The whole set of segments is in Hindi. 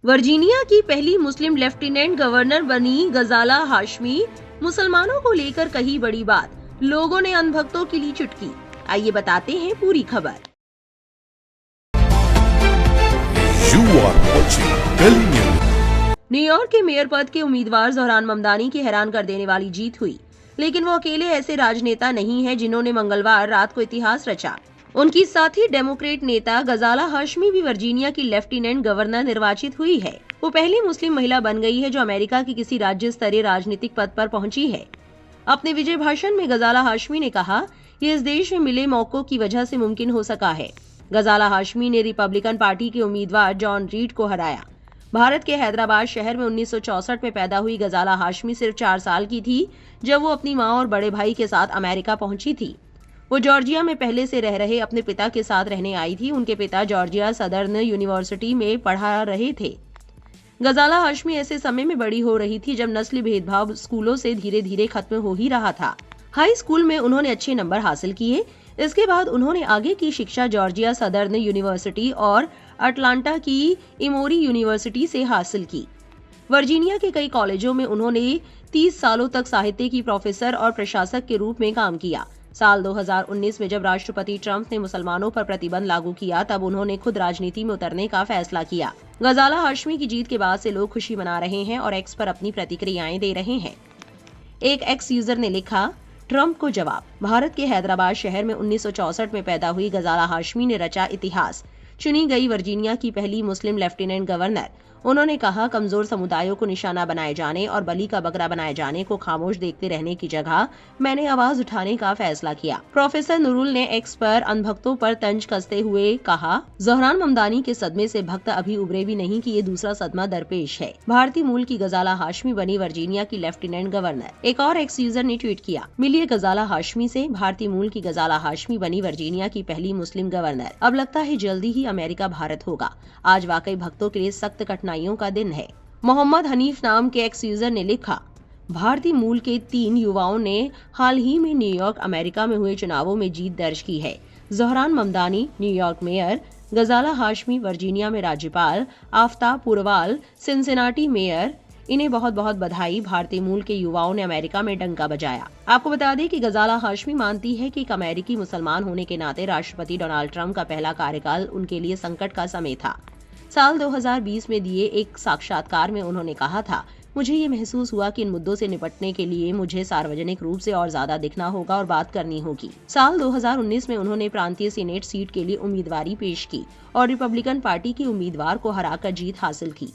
वर्जीनिया की पहली मुस्लिम लेफ्टिनेंट गवर्नर बनी गजाला हाशमी। मुसलमानों को लेकर कही बड़ी बात, लोगों ने अंधभक्तों की ली चुटकी। आइए बताते हैं पूरी खबर। न्यूयॉर्क के मेयर पद के उम्मीदवार ज़ोहरान ममदानी की हैरान कर देने वाली जीत हुई, लेकिन वो अकेले ऐसे राजनेता नहीं है जिन्होंने मंगलवार रात को इतिहास रचा। उनकी साथी डेमोक्रेट नेता गजाला हाशमी भी वर्जीनिया की लेफ्टिनेंट गवर्नर निर्वाचित हुई है। वो पहली मुस्लिम महिला बन गई है जो अमेरिका की किसी राज्य स्तरीय राजनीतिक पद पर पहुंची है। अपने विजय भाषण में गजाला हाशमी ने कहा, ये इस देश में मिले मौकों की वजह से मुमकिन हो सका है। गजाला हाशमी ने रिपब्लिकन पार्टी के उम्मीदवार जॉन रीड को हराया। भारत के हैदराबाद शहर में 1964 में पैदा हुई गजाला हाशमी सिर्फ 4 साल की थी जब वो अपनी मां और बड़े भाई के साथ अमेरिका पहुंची थी। वो जॉर्जिया में पहले से रह रहे अपने पिता के साथ रहने आई थी। उनके पिता जॉर्जिया सदर्न यूनिवर्सिटी में पढ़ा रहे थे। गजाला हाशमी ऐसे समय में बड़ी हो रही थी जब नस्ली भेदभाव स्कूलों से धीरे धीरे खत्म हो ही रहा था। हाई स्कूल में उन्होंने अच्छे नंबर हासिल किए। इसके बाद उन्होंने आगे की शिक्षा जॉर्जिया सदर्न यूनिवर्सिटी और अटलांटा की इमोरी यूनिवर्सिटी से हासिल की। वर्जीनिया के कई कॉलेजों में उन्होंने 30 सालों तक साहित्य की प्रोफेसर और प्रशासक के रूप में काम किया। साल 2019 में जब राष्ट्रपति ट्रंप ने मुसलमानों पर प्रतिबंध लागू किया, तब उन्होंने खुद राजनीति में उतरने का फैसला किया। गजाला हाशमी की जीत के बाद से लोग खुशी मना रहे हैं और एक्स पर अपनी प्रतिक्रियाएं दे रहे हैं। एक एक्स यूजर ने लिखा, ट्रंप को जवाब। भारत के हैदराबाद शहर में 1964 में पैदा हुई गजाला हाशमी ने रचा इतिहास। चुनी गई वर्जीनिया की पहली मुस्लिम लेफ्टिनेंट गवर्नर। उन्होंने कहा, कमजोर समुदायों को निशाना बनाए जाने और बलि का बकरा बनाए जाने को खामोश देखते रहने की जगह मैंने आवाज उठाने का फैसला किया। प्रोफेसर नूरुल ने एक्स पर अनभक्तों पर तंज कसते हुए कहा, ज़ोहरान ममदानी के सदमे से भक्त अभी उबरे भी नहीं कि ये दूसरा सदमा दरपेश है। भारतीय मूल की गजाला हाशमी बनी वर्जीनिया की लेफ्टिनेंट गवर्नर। एक और एक्स यूजर ने ट्वीट किया, मिलिए गजाला हाशमी से, भारतीय मूल की गजाला हाशमी बनी वर्जीनिया की पहली मुस्लिम गवर्नर। अब लगता है जल्दी ही अमेरिका भारत होगा। आज वाकई भक्तों के लिए सख्त कठिनाइयों का दिन है। मोहम्मद हनीफ नाम के एक्स यूजर ने लिखा, भारतीय मूल के 3 युवाओं ने हाल ही में न्यूयॉर्क अमेरिका में हुए चुनावों में जीत दर्ज की है। ज़ोहरान ममदानी न्यूयॉर्क मेयर, गजाला हाशमी वर्जीनिया में राज्यपाल, आफ्ताब पुरवाल सिनसिनाटी मेयर। इन्हें बहुत बहुत बधाई। भारतीय मूल के युवाओं ने अमेरिका में डंका बजाया। आपको बता दें कि गजाला हाशमी मानती है कि एक अमेरिकी मुसलमान होने के नाते राष्ट्रपति डोनाल्ड ट्रंप का पहला कार्यकाल उनके लिए संकट का समय था। साल 2020 में दिए एक साक्षात्कार में उन्होंने कहा था, मुझे ये महसूस हुआ कि इन मुद्दों से निपटने के लिए मुझे सार्वजनिक रूप से और ज्यादा दिखना होगा और बात करनी होगी। साल 2019 में उन्होंने प्रांतीय सीनेट सीट के लिए उम्मीदवारी पेश की और रिपब्लिकन पार्टी के उम्मीदवार को हराकर जीत हासिल की।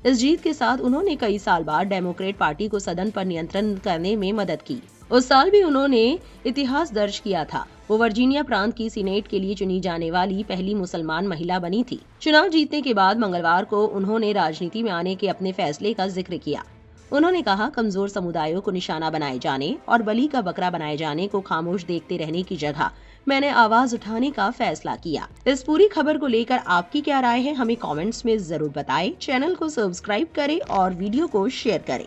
इस जीत के साथ उन्होंने कई साल बाद डेमोक्रेट पार्टी को सदन पर नियंत्रण करने में मदद की। उस साल भी उन्होंने इतिहास दर्ज किया था। वो वर्जीनिया प्रांत की सीनेट के लिए चुनी जाने वाली पहली मुसलमान महिला बनी थी। चुनाव जीतने के बाद मंगलवार को उन्होंने राजनीति में आने के अपने फैसले का जिक्र किया। उन्होंने कहा, कमजोर समुदायों को निशाना बनाए जाने और बलि का बकरा बनाए जाने को खामोश देखते रहने की जगह मैंने आवाज उठाने का फैसला किया। इस पूरी खबर को लेकर आपकी क्या राय है, हमें कमेंट्स में जरूर बताएं। चैनल को सब्सक्राइब करें और वीडियो को शेयर करें।